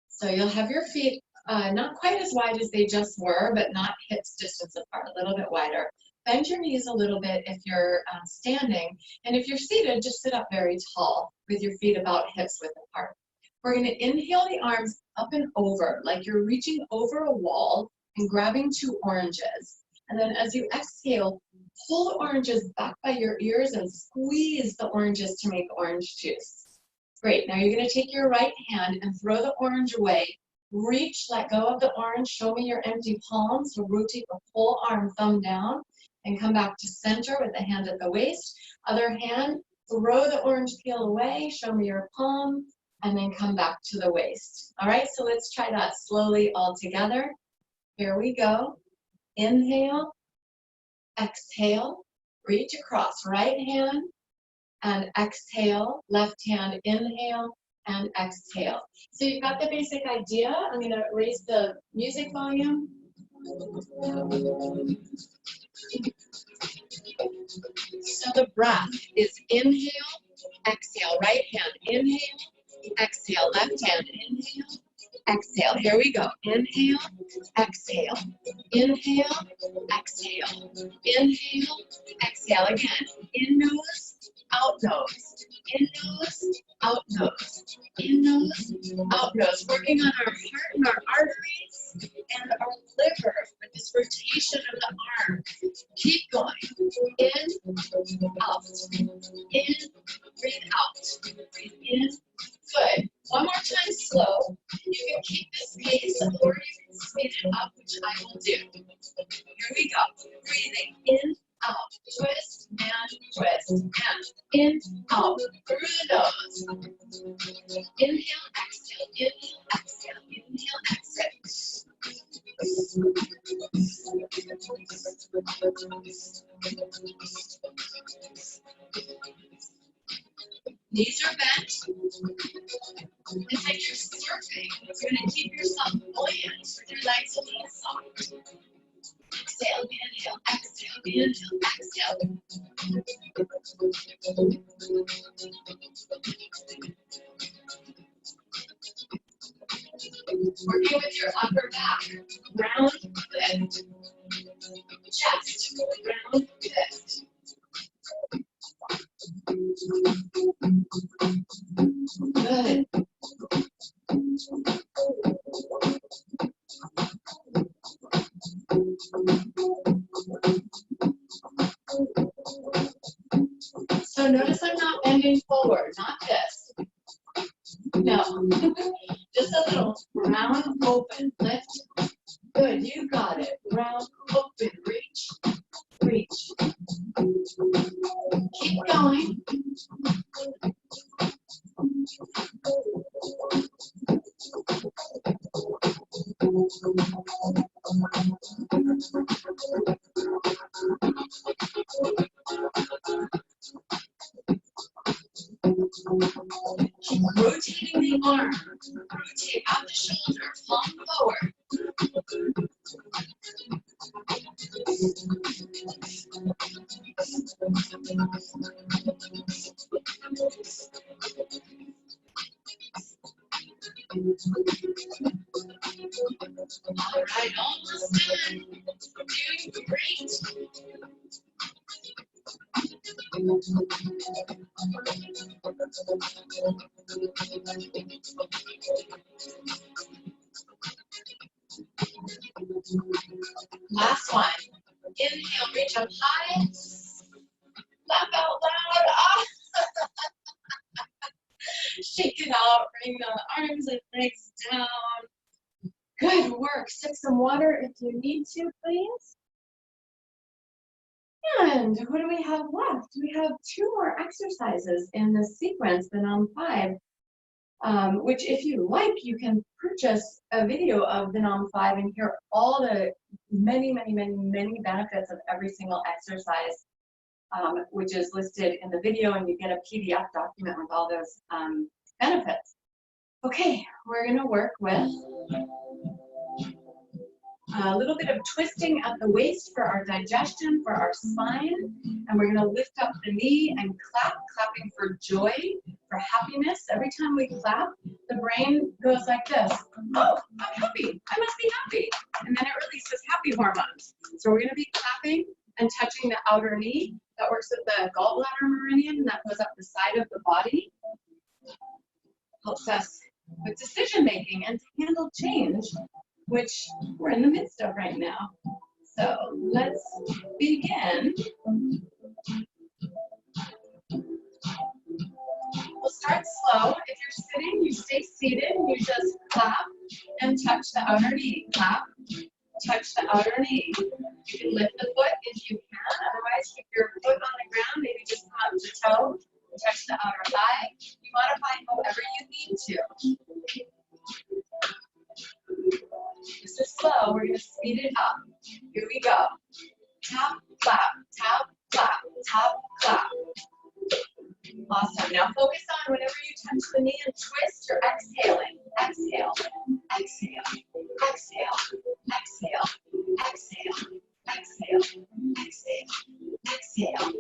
So you'll have your feet not quite as wide as they just were, but not hips distance apart, a little bit wider. Bend your knees a little bit if you're standing, and if you're seated, just sit up very tall with your feet about hips width apart. We're going to inhale the arms up and over, like you're reaching over a wall and grabbing 2 oranges. And then as you exhale, pull the oranges back by your ears and squeeze the oranges to make orange juice. Great. Now you're going to take your right hand and throw the orange away. Reach, let go of the orange. Show me your empty palm. So rotate the whole arm, thumb down, and come back to center with the hand at the waist. Other hand, throw the orange peel away. Show me your palm, and then come back to the waist. All right, so let's try that slowly all together. Here we go. Inhale, exhale, reach across, right hand, and exhale, left hand, inhale, and exhale. So you've got the basic idea. I'm going to raise the music volume. So the breath is inhale, exhale, right hand, inhale, exhale, left hand, inhale, exhale. Here we go. Inhale, exhale, inhale, exhale, inhale, exhale. Again, in nose, out nose, in nose, out nose, in nose, out nose. Working on our heart and our arteries and our liver with this rotation of the arm. Keep going. In, out, in, breathe out, breathe in. Good. One more time slow. You can keep this pace or you can speed it up, which I will do. Here we go. Breathing in, out, twist and twist, and in, out, through the nose. Inhale, exhale, inhale, exhale, inhale, exhale. Knees are bent. It's like you're surfing. You're going to keep yourself buoyant with your legs a little soft. Exhale, inhale, exhale, inhale, exhale. Working with your upper back. Round, lift. Chest, round, lift. Good. So notice I'm not bending forward, not this. No. Just a little round, open, lift. Good, you got it. Round, open, reach, reach. Keep going. Keep rotating the arm. Rotate out the shoulder, palm forward. All right, almost done. Doing great. Last one. Inhale, reach up high. Laugh out loud. Ah. Shake it out. Bring the arms and legs down. Good work. Sip some water if you need to, please. And what do we have left? We have 2 more exercises in this sequence, the Nam 5, which if you like, you can purchase a video of the Nam 5 and hear all the many benefits of every single exercise, which is listed in the video, and you get a PDF document with all those benefits. Okay, we're going to work with a little bit of twisting at the waist for our digestion, for our spine, and we're going to lift up the knee and clap, clapping for joy, for happiness. Every time we clap, the brain goes like this. Oh, I'm happy. I must be happy. And then it releases happy hormones. So we're going to be clapping and touching the outer knee. That works with the gallbladder meridian that goes up the side of the body. Helps us with decision making and to handle change, which we're in the midst of right now. So let's begin. We'll start slow. If you're sitting, you stay seated and you just clap and touch the outer knee. Clap, touch the outer knee. You can lift the foot if you can. Otherwise, keep your foot on the ground. Maybe just come up to toe. Touch the outer thigh. You modify however you need to. This is slow. We're going to speed it up. Here we go. Tap, clap, tap, clap, tap, clap. Awesome. Now focus on whenever you touch the knee and twist, you're exhaling. Exhale, exhale, exhale, exhale, exhale, exhale, exhale, exhale.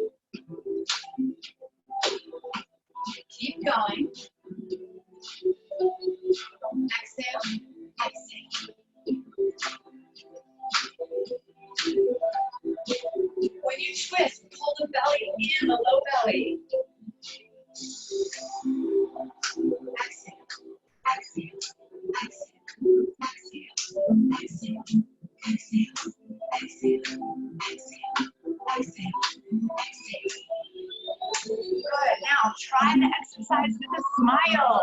Keep going. Exhale, exhale. When you twist, pull the belly in, the low belly. Exhale, exhale, exhale, exhale, exhale, exhale, exhale, exhale, exhale, exhale. Good. Now try the exercise with a smile.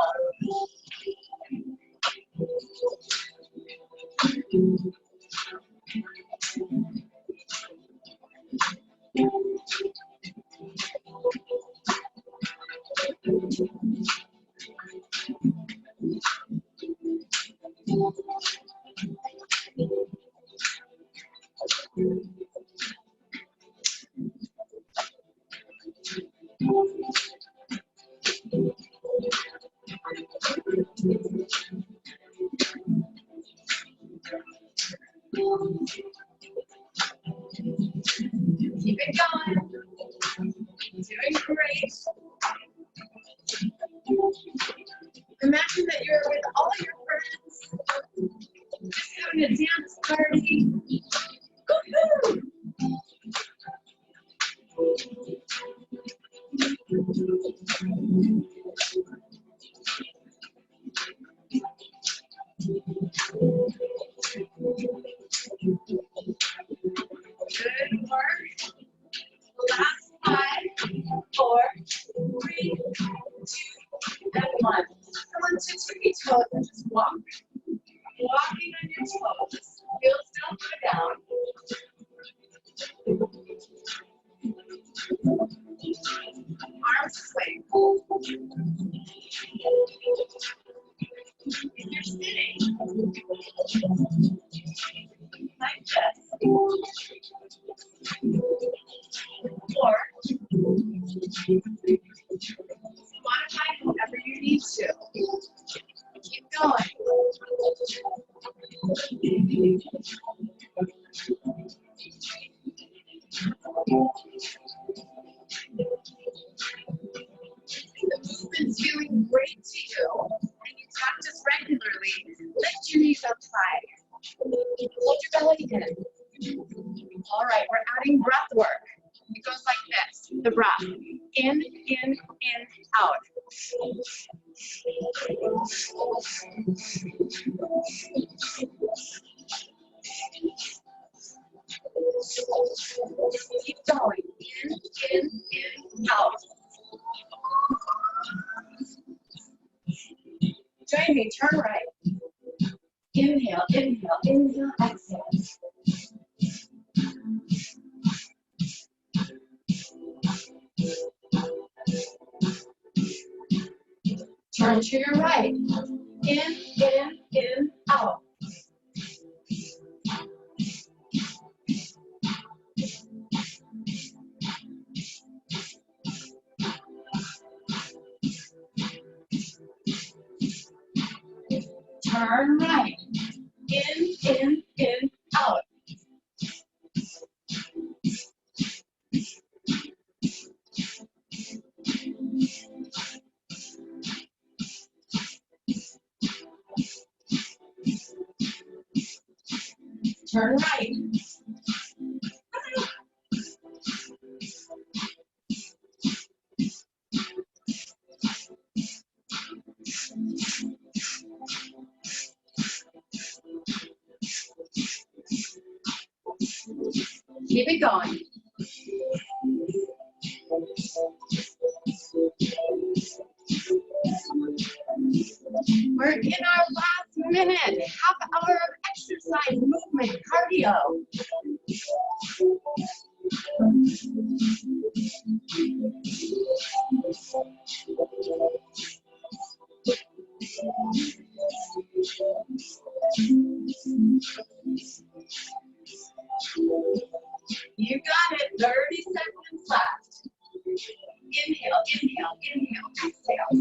Keep it going. Doing great. Imagine that you're with all your friends, just having a dance party. Woo-hoo! Good work. Last 5, 4, 3, 2, and 1. Come on to tippy toes and just walk. Walking on your toes. Heels don't go down. Arms swing. If you're sitting like this, or modify however you need to. Keep going. The movement's feeling great to you, and you practice regularly. Lift your knees up high. Hold your belly in. All right, we're adding breath work. It goes like this. The breath. In, out. Keep going. In, out. Join me, turn right. Inhale, exhale. Turn to your right. In, out. Turn right. In, out. Turn right. Keep it going. We're in our last minute, half hour of exercise, movement, cardio. You got it, 30 seconds left. Inhale, exhale.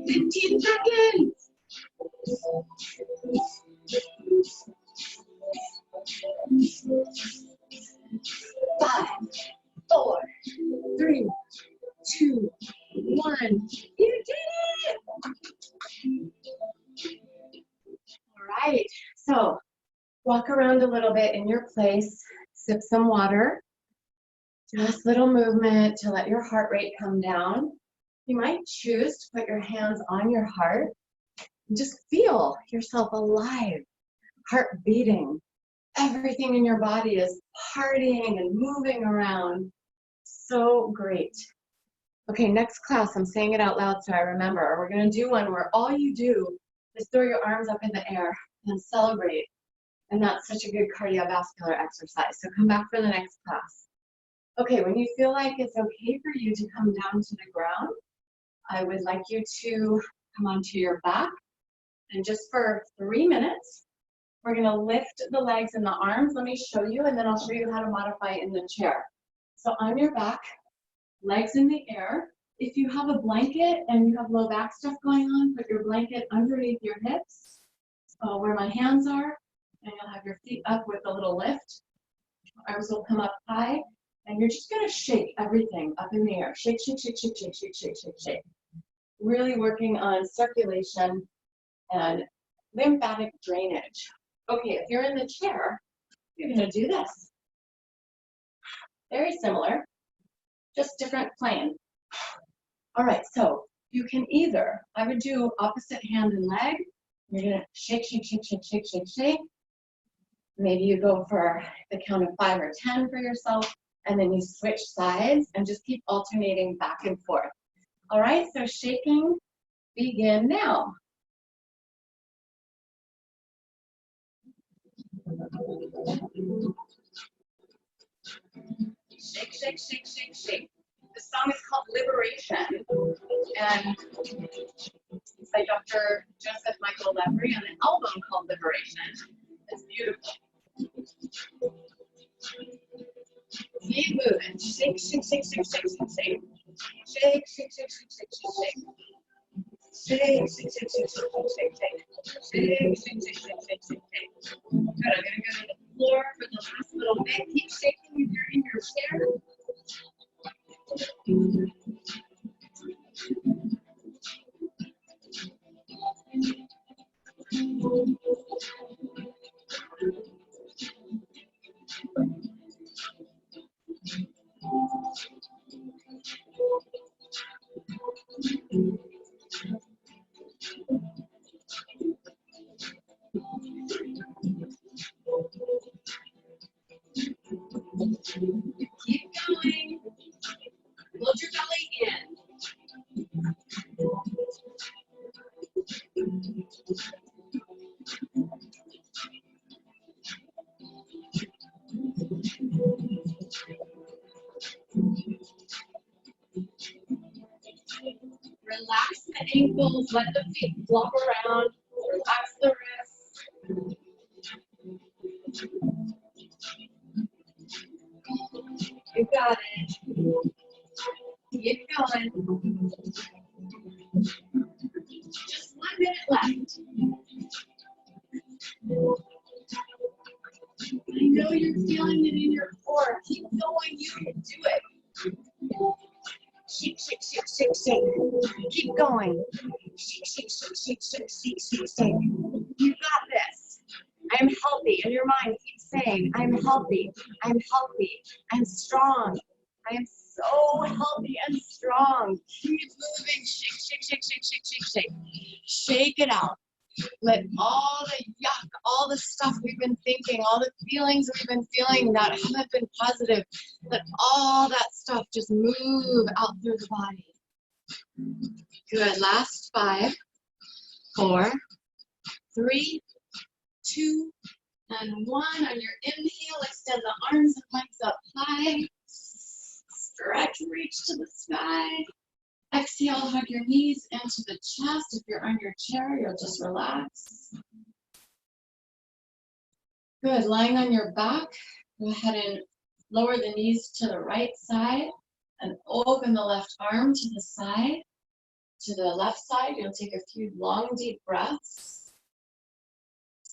15 seconds. 5, 4, 3, 2, 1. You did it! All right, so walk around a little bit in your place, sip some water. Just little movement to let your heart rate come down. You might choose to put your hands on your heart and just feel yourself alive, heart beating. Everything in your body is partying and moving around. So great. Okay, next class, I'm saying it out loud so I remember. We're going to do one where all you do is throw your arms up in the air and celebrate. And that's such a good cardiovascular exercise. So come back for the next class. Okay, when you feel like it's okay for you to come down to the ground, I would like you to come onto your back and just for 3 minutes, We're gonna lift the legs and the arms. Let me show you, and then I'll show you how to modify in the chair. So on your back, legs in the air. If you have a blanket and you have low back stuff going on, put your blanket underneath your hips, where my hands are, and you'll have your feet up with a little lift. Arms will come up high, and you're just gonna shake everything up in the air. Shake, shake, shake, shake, shake, shake, shake, shake, shake. Really working on circulation and lymphatic drainage. Okay, if you're in the chair, you're gonna do this. Very similar, just different plane. All right, so you can either, I would do opposite hand and leg. You're gonna shake, shake, shake, shake, shake, shake, shake. Maybe you go for the count of 5 or 10 for yourself, and then you switch sides and just keep alternating back and forth. All right, so shaking, begin now. Shake, shake, shake, shake, shake. This song is called Liberation, and it's by Dr. Joseph Michael Levry on an album called Liberation. It's beautiful. Keep moving. Shake, shake, shake, shake, shake, shake, shake. Shake, shake, shake, shake, shake, shake, shake. Shake, shake, shake, shake, shake, shake, shake. Shake, shake, shake, shake, shake, shake, shake. Good, I'm gonna go to the floor for the last little bit. Keep shaking if you're in your chair. Keep going. Load your belly in. Relax the ankles, let the feet flop around, relax the wrists. You got it. Keep going. Just 1 minute left. I know you're feeling it in your core. Keep going, you can do it. Shake, shake, shake, shake, shake. Keep going. Shake, shake, shake, shake, shake, shake, shake, shake. You got this. I'm healthy. In your mind, keep saying, I'm healthy. I'm healthy. I'm strong. I am so healthy and strong. Keep moving. Shake, shake, shake, shake, shake, shake, shake. Shake it out. Let all the yuck, all the stuff we've been thinking, all the feelings we've been feeling that haven't been positive, let all that stuff just move out through the body. Good. Last 5, 4, 3, 2, and 1. On your inhale, extend the arms and legs up high. Stretch, reach to the sky. Exhale, hug your knees into the chest. If you're on your chair, you'll just relax. Good, lying on your back, go ahead and lower the knees to the right side and open the left arm to the side. To the left side, you'll take a few long, deep breaths.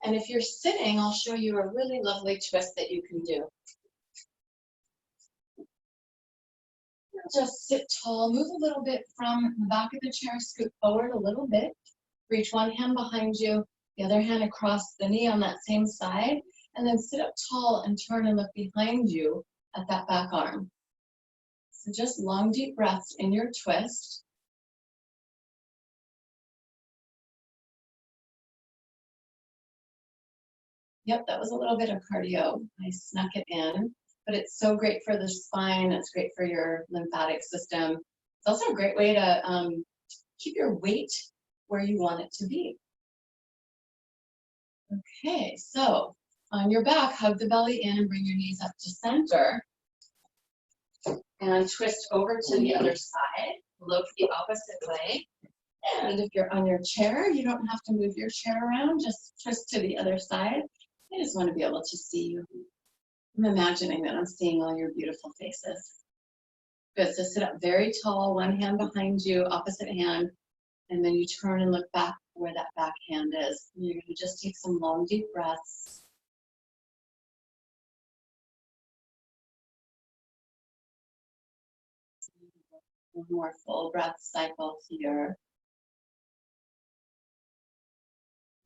And if you're sitting, I'll show you a really lovely twist that you can do. Just sit tall, move a little bit from the back of the chair, scoot forward a little bit. Reach one hand behind you, the other hand across the knee on that same side, and then sit up tall and turn and look behind you at that back arm. So just long, deep breaths in your twist. Yep, that was a little bit of cardio. I snuck it in. But it's so great for the spine. It's great for your lymphatic system. It's also a great way to keep your weight where you want it to be. Okay, so on your back, hug the belly in and bring your knees up to center. And twist over to the other side. Look the opposite way. And if you're on your chair, you don't have to move your chair around. Just twist to the other side. I just want to be able to see you. I'm imagining that I'm seeing all your beautiful faces. Good, so sit up very tall, one hand behind you, opposite hand, and then you turn and look back where that back hand is. And you're going to just take some long, deep breaths. One more full breath cycle here.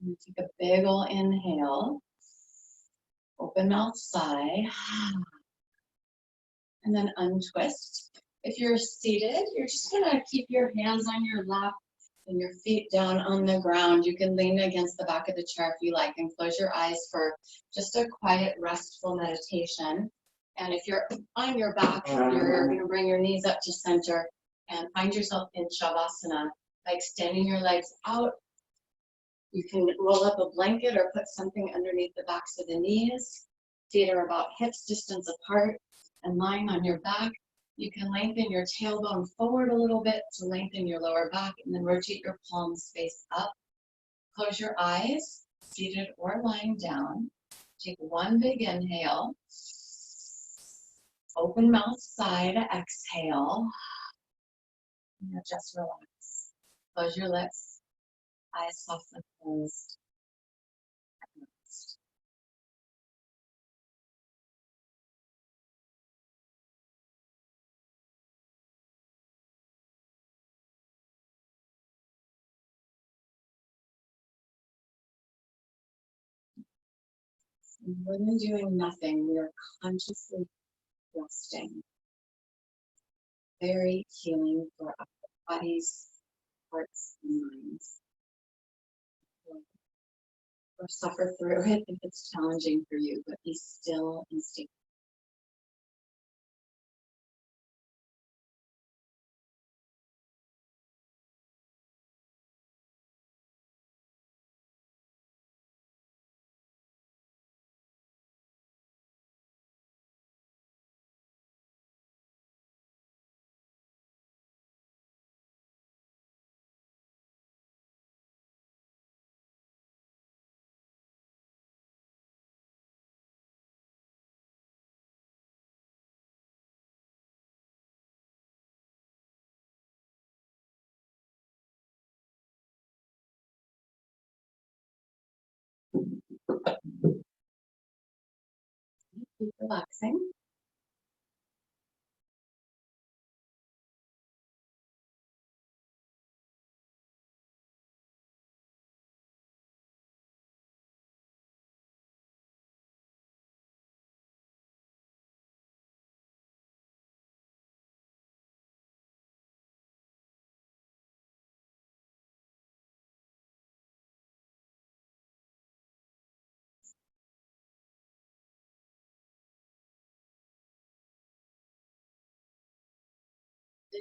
And take a big ol' inhale. Open mouth sigh. And then untwist. If you're seated, you're just gonna keep your hands on your lap and your feet down on the ground. You can lean against the back of the chair if you like and close your eyes for just a quiet, restful meditation. And if you're on your back, you're gonna bring your knees up to center and find yourself in Shavasana by extending your legs out. You can roll up a blanket or put something underneath the backs of the knees. Feet are about hips distance apart. And lying on your back, you can lengthen your tailbone forward a little bit to lengthen your lower back, and then rotate your palms face up. Close your eyes, seated or lying down. Take one big inhale. Open mouth side, exhale. And just relax. Close your lips, eyes softly closed. And rest. More than doing nothing, we are consciously resting. Very healing for our bodies, hearts, and minds. Or suffer through it if it's challenging for you, but be still and stay. Keep relaxing.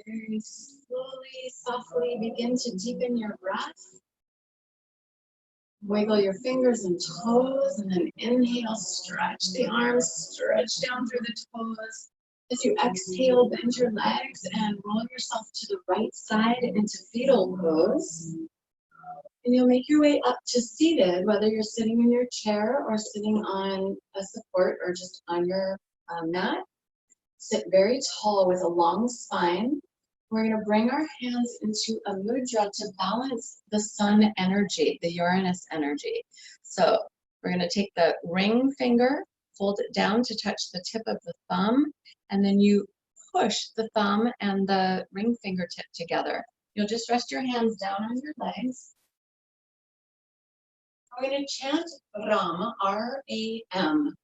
Very slowly, softly begin to deepen your breath. Wiggle your fingers and toes, and then inhale, stretch the arms, stretch down through the toes. As you exhale, bend your legs and roll yourself to the right side into fetal pose. And you'll make your way up to seated, whether you're sitting in your chair or sitting on a support or just on your mat. Sit very tall with a long spine. We're going to bring our hands into a mudra to balance the sun energy, the Uranus energy. So we're going to take the ring finger, fold it down to touch the tip of the thumb, and then you push the thumb and the ring fingertip together. You'll just rest your hands down on your legs. We're going to chant Ram, R-A-M.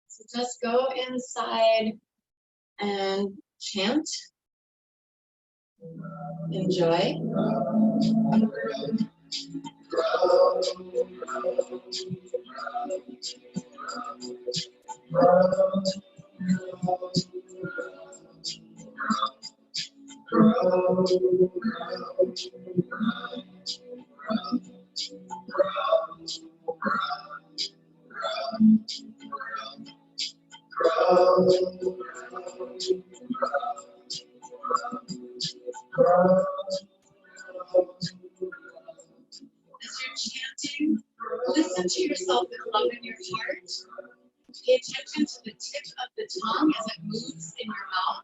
So just go inside and chant. Enjoy. As you're chanting, lift Listen to yourself with love in your heart. Pay attention to the tip of the tongue as it moves in your mouth.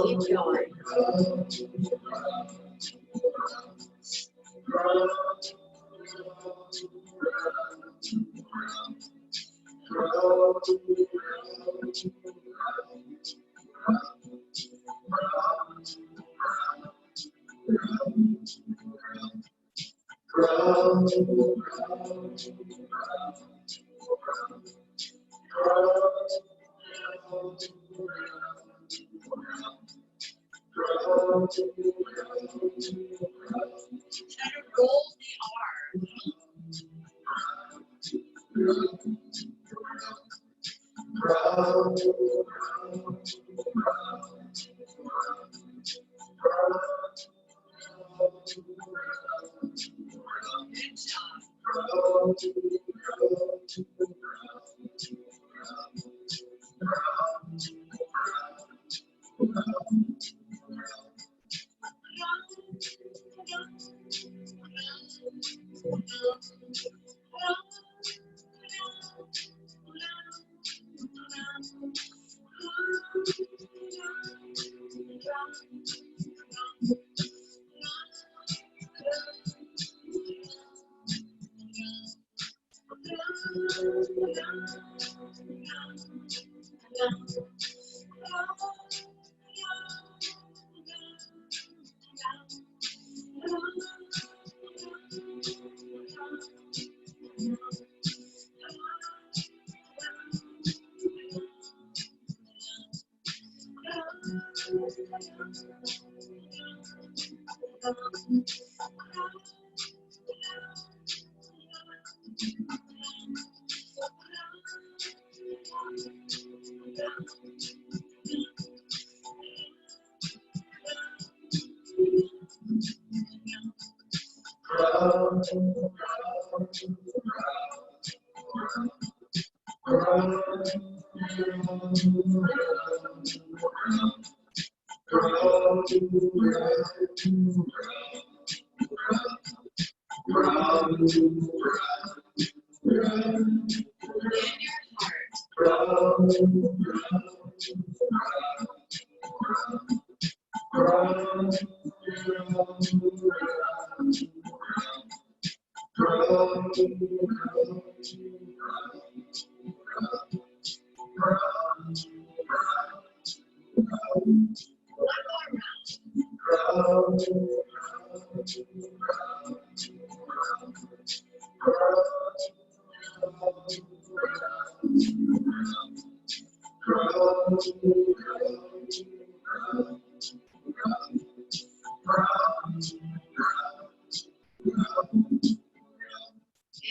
Keep going. Try to roll the R. Good job.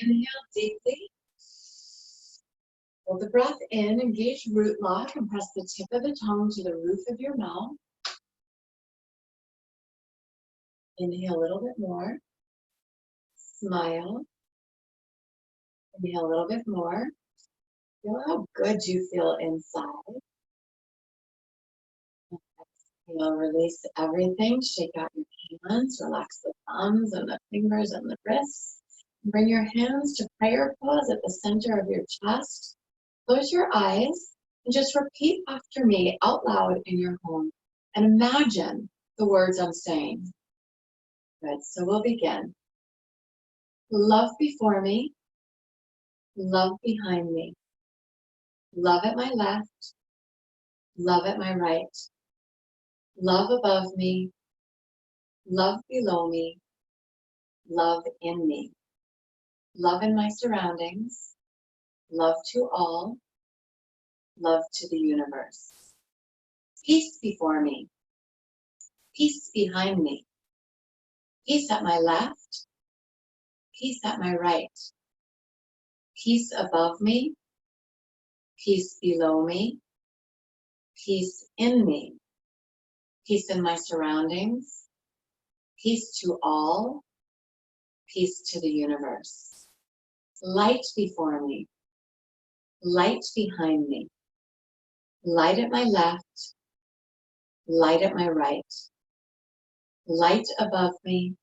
Inhale deeply. Hold the breath in, engage root lock, and press the tip of the tongue to the roof of your mouth. Inhale a little bit more. Smile. Inhale a little bit more. Feel how good you feel inside. Exhale, release everything. Shake out your hands. Relax the thumbs and the fingers and the wrists. Bring your hands to prayer pose at the center of your chest. Close your eyes and just repeat after me out loud in your home. And imagine the words I'm saying. Good, so we'll begin. Love before me. Love behind me. Love at my left. Love at my right. Love above me. Love below me. Love in me. Love in my surroundings. Love to all. Love to the universe. Peace before me. Peace behind me. Peace at my left. Peace at my right. Peace above me. Peace below me. Peace in me. Peace in my surroundings. Peace to all. Peace to the universe. Light before me. Light behind me. Light at my left. Light at my right. Light above me.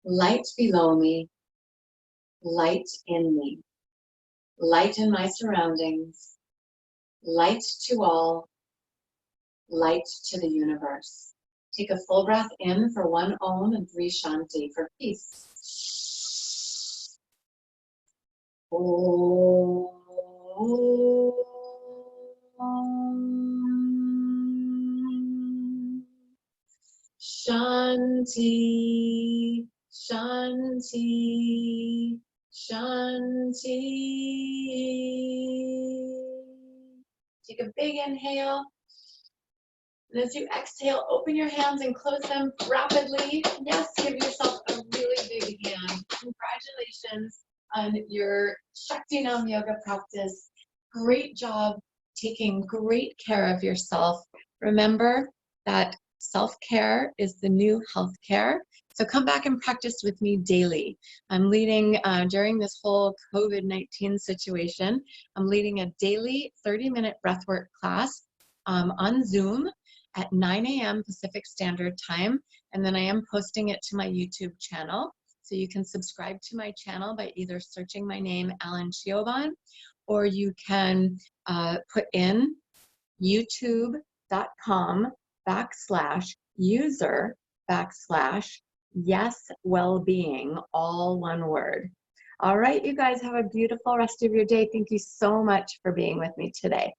light below me, light in me, light in my surroundings, light to all, light to the universe. Take a full breath in for 1 Om and 3 Shanti for peace. Om. Shanti, Shanti, Shanti. Take a big inhale. And as you exhale, open your hands and close them rapidly. Yes, give yourself a really big hand. Congratulations on your Shakti Naam Yoga practice. Great job taking great care of yourself. Remember that self-care is the new healthcare. So come back and practice with me daily. I'm leading, during this whole COVID-19 situation, I'm leading a daily 30-minute breathwork class on Zoom at 9 a.m. Pacific Standard Time, and then I am posting it to my YouTube channel. So you can subscribe to my channel by either searching my name, Allyn Cioban, or you can put in youtube.com/user/yes-wellbeing, all one word. All right, you guys have a beautiful rest of your day. Thank you so much for being with me today.